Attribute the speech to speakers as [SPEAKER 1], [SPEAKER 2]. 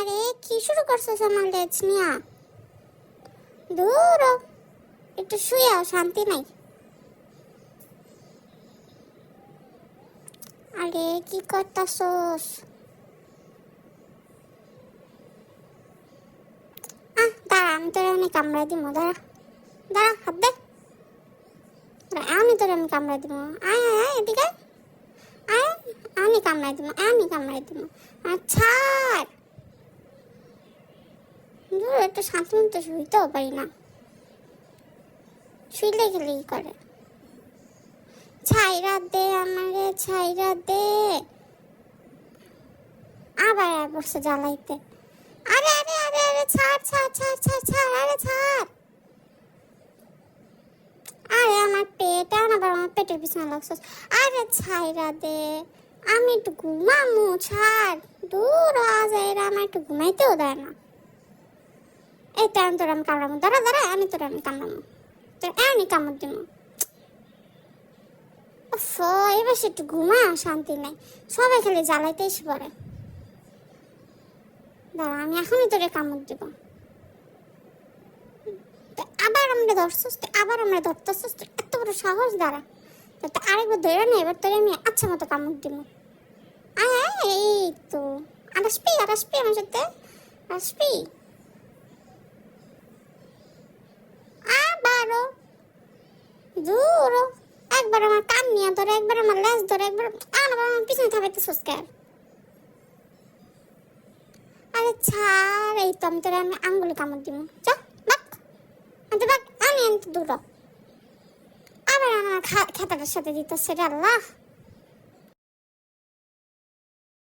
[SPEAKER 1] আরে কি শুরু করছিস আমার লেজ নিয়া? দূর হ, একটু শুয়েও শান্তি নাই। আরে কি করতাছস? দাঁড়া, আমি তোরে আমি কামড়াই দিব। দাঁড়া দাঁড়া, হাত দে। আমি তোরে আমি কামড়াই দিব। আয় আয় আয় এদিকে আয়। আমি কামড়াই দিব, আমি কামড়াই দিব। ছাড়। দূর, একটু শান্তি মতো শুইতেও পারি না, শুইলে খেলেই করে। ছাইরা দে আমারে, ছাইরা দে। আবার আর বসে জ্বালাইতে। আরে আরে আরে আরে ছাড় ছাড় ছাড় ছাড় ছাড়, আরে ছাড়। আরে আমার পেট, আবার আমার পেটের পিছনে লাগছস। আরে ছাইরা দে, আমি একটু ঘুমামু। ছাড়। দূর আজ এরা আমার একটু ঘুমাইতেও দেয় না। এই তো আমি তোর আমি কামড়াবো। দাঁড়া দাঁড়া, আমি তোর আমি কামড়াবো। তোর আমি কামড় দিব। এবার সে একটু ঘুমা, শান্তি নাই। সবাই খালি জ্বালাইতে এসে পড়ে। দাঁড়া, আমি এখনই তোরে কামড় দিব। আবার আমরা ধরছস, আবার আমরা ধরতেছস, এত বড় সাহস। দাঁড়া, তো আরেকবার ধরে না, এবার তোরে আমি আচ্ছা মতো কামড় দিব। এই তো। আর আসবি, আর আসবি আমার সাথে, আসবি। আবারও দূর। একবার আমার কান নিয়ে ধরে, একবার আমার লেজ ধরে, একবার আমার পিছনে থাকাইতেছস কেন? আরে ছাড়। এই তো আমি তোরে আমি আঙ্গুলে কামড় দিব। যা বাক, আমি দূর। আবার আমার খেতাটার সাথে দিতেছে রে আল্লাহ।